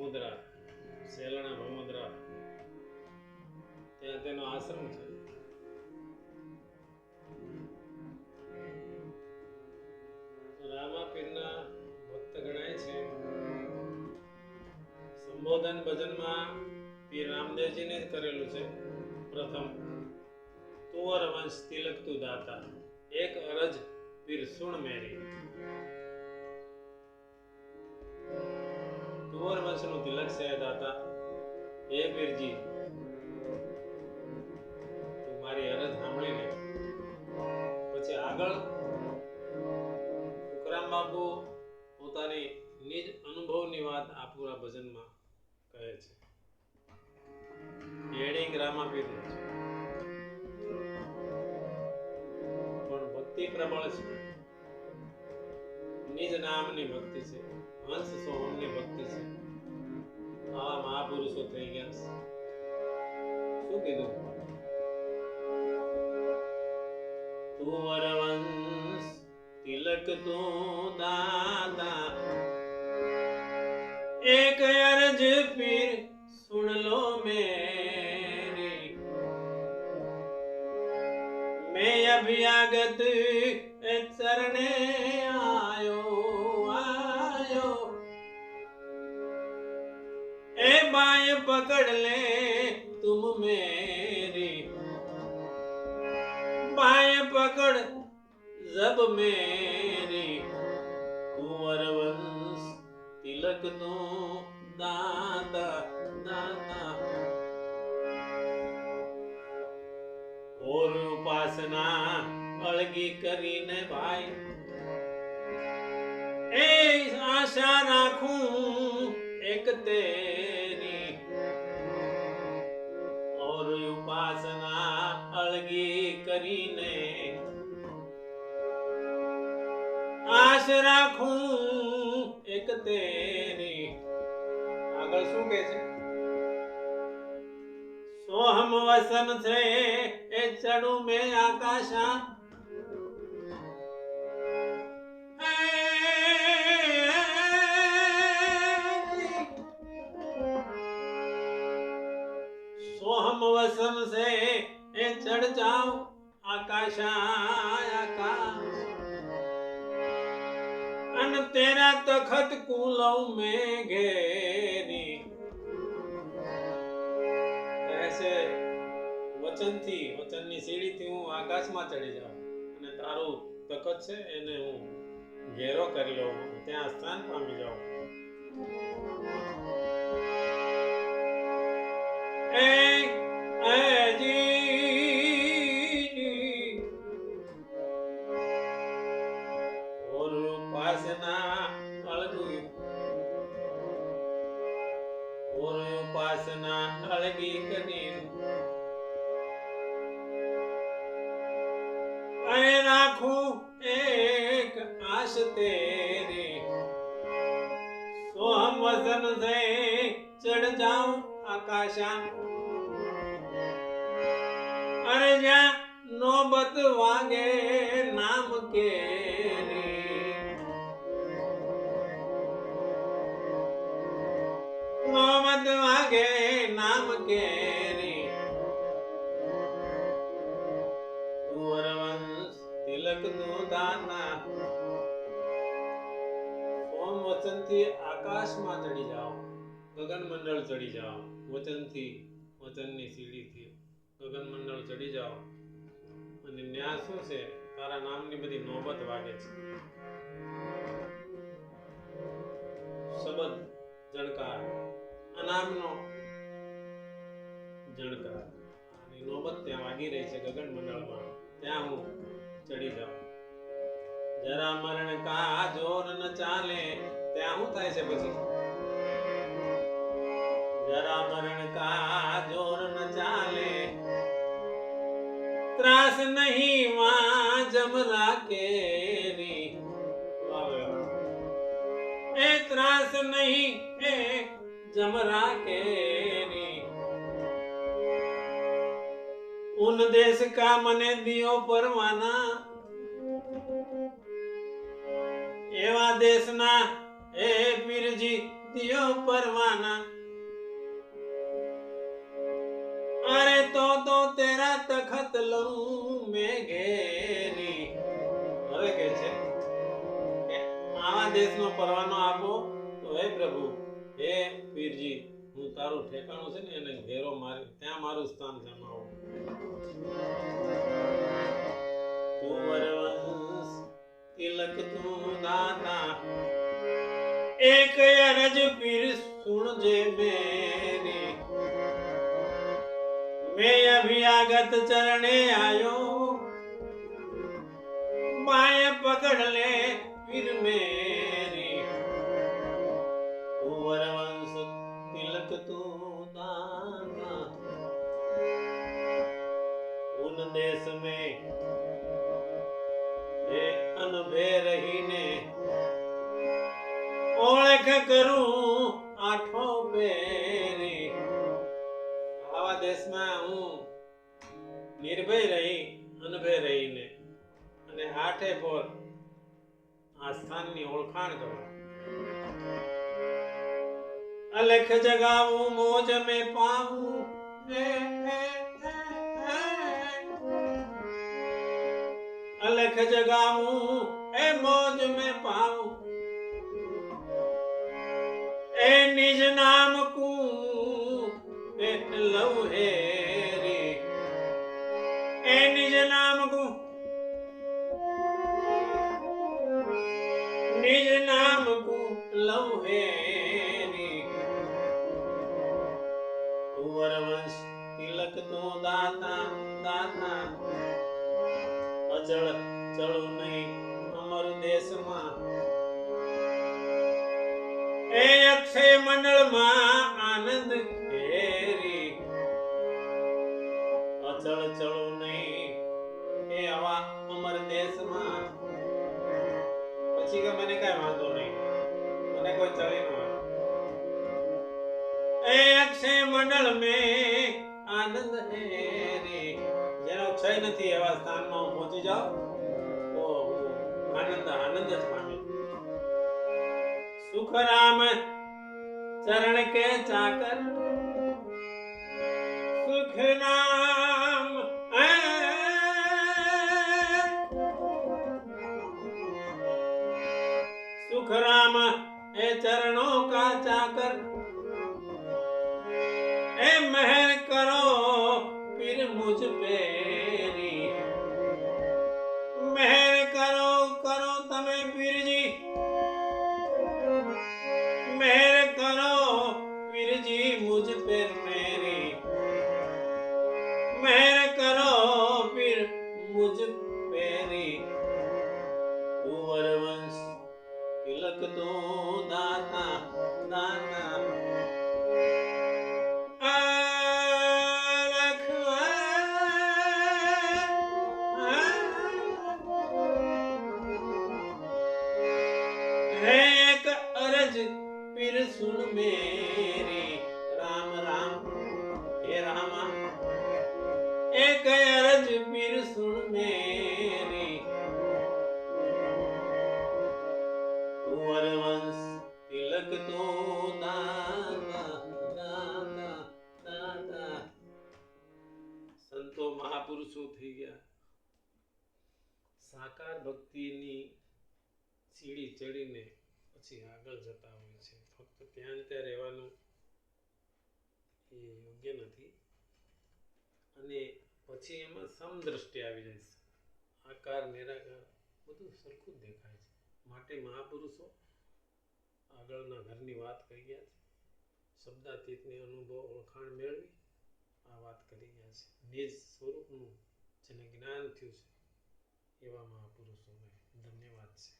મુદ્રા સેલણા ભમુદ્રા ત્યાં તેનો આશ્રમ છે. રામાપીરના ભક્ત ગણાય છે. સંબોધન ભજનમાં પીર રામદેવજીને જ કરેલું છે. પ્રથમ તુંવર વંશ તિલક તું દાતા, એક અરજ પીર સુણ મેરી. તુંવર વંશનું તિલક છે દાતા, હે પીરજી તું મારી અરજ સાંભળી લે. પછી આગળ ફુકરામ બાપુ પોતાની નિજ અનુભવની વાત આ પૂરા ભજનમાં કહે છે. હેડિંગ રામાપીરનું છે પણ ભક્તિ પ્રબળ છે. નિજ નામની ભક્તિ છે, હંસ સોહમની ભક્તિ છે. આવા મહાપુરુષો થઈ ગયા. શું કીધું? તુંવર વંશ તિલક તું દાતા, એક અરજ પીર સુન લો મેરી. मैं अभ्यागत चरणे आयो ए बाएं पकड़ ले तुम मेरी, बाएं पकड़ जब मेरी. कुंवर वंश तिलक नो दाता दाता, और उपासना અળગી કરીને ભાઈ એ આશા રાખું એક તેરી. और उपासना અળગી કરીને આશ રાખું એક તેરી. આગળ શું કહે છે? सोहम वसन से ए चढ़ू में आकाशा, सोहम वसन से ए चढ़ जाओ आकाशा आकाश, अन तेरा तखत कूलौ में घेरी. ऐसे વચનથી વચનની સીડીથી હું આકાશમાં ચડી જાઉં અને તારું તખત છે એને હું ઘેરો કરી લઉં, ત્યાં સ્થાન પામી જાઉં. और उपासना અળગી, और उपासना અળગી કરી अरे राखूं एक आश तेरी. सोहम वसन से चढ़ जाऊं आकाशा, अरे जा नौबत वागे नाम केरी. नौबत वागे नाम केरी. તુંવર વંશ તિલક નું દાતા, સોમ વચનથી આકાશમાં ચડી જાઓ, ગગન મંડળ ચડી જાઓ. વચનથી વચનની સીડીથી ગગન મંડળ ચડી જાઓ અને ન્યા શું છે? તારા નામની બધી નોબત વાગે છે. શબ્દ જણકાર, અનામનો જણકાર, અને નોબત ત્યાં વાગી રહી છે ગગન મંડળમાં. ત્યાં હું ચડી જાઉં. જરા મરણ કા જોર ન ચાલે, ત્યાં શું થાય છે પછી? જરા મરણ કા જોર ન ચાલે, ત્રાસ નહીં માં જમરા કેરી. એ ત્રાસ નહીં એ જમરા કેરી. उन देश का मने दियो परवाना, एवा देशना ए पीरजी दियो परवाना। अरे तो तेरा तखत लऊं मैं घेरी। હવે કે છે કે આવા દેશનો પરવાનો આપો તો હે પ્રભુ, હે પીરજી, હું તારું ઠેકાણું છે ને એને ઘેરો મારી ત્યાં મારું સ્થાન જમાવો. કુંવરવંશ તિલક તું દાતા, એક અરજ પીર સુણજે મેરી. मैं अभियागत चरणे आयो, बाएं पकड़ ले फिर मेरी. कुंवर वंश तिलक तू दाता, उन देश में ये अनभे रहीने ओळख करूं आठो पेरी. આવા દેશમાં હું નિર્ભય રહી અનભય રહીને અને આઠે પોર આ સ્થાનની ઓળખાણ કરું. અલખ જગાવું મોજ મેં પાવું, અલખ જગાવું એ મોજ મેં પાવું. એ નિજ નામ કું લવ હેરી. એ નિજ નામ કો નિજ નામ કો લવ હેરી. કુંવર વંશ તિલક તો દાતા દાતા, અચળ ચળું નહીં અમર દેશમાં. એ અક્ષય મંડળમાં આનંદ ઘેરી. અચળ ચળું નહીં એ આવા અમર દેશમાં. પછી કે મને કઈ વાંધો નહીં, મને કોઈ ચડી ન હોય. એ અક્ષય મંડળ મેં આનંદ હેરી. જેનો ક્ષય નથી એવા સ્થાનમાં હું પહોંચી જાઉં તો આનંદ આનંદ જ પામે. सुख राम चरण के चाकर, सुख नाम सुख राम ए चरणों का चाकर. ए मेहर करो फिर मुझ पेरी. मेहर करो करो तमे पीर जी, मेहर करो पीर जी मुझ पर मेरी. मेहर करो फिर मुझ पेरी. कुंवर वंश तिलक तो दाता दाता, एक अरज फिर सुन मेरी. राम राम हे रामा, एक अरज फिर सुन मेरी. कुंवर वंश तिलक तो दाता दाता दाता. સંતો મહાપુરુષો થઈ ગયા, સાકાર ભક્તિની સીડી ચડીને પછી આગળ જતા હોય છે. ફક્ત ત્યાં ત્યાં રહેવાનું એ યોગ્ય નથી અને પછી એમાં સમદ્રષ્ટિ આવી જાય છે. આકાર નિરાકાર બધું સરખું જ દેખાય છે. માટે મહાપુરુષો આગળના ઘરની વાત કહી ગયા છે. શબ્દાતીતની અનુભવ ઓળખાણ મેળવી આ વાત કરી ગયા છે. નિજ સ્વરૂપનું જેને જ્ઞાન થયું છે એવા મહાપુરુષોને ધન્યવાદ છે.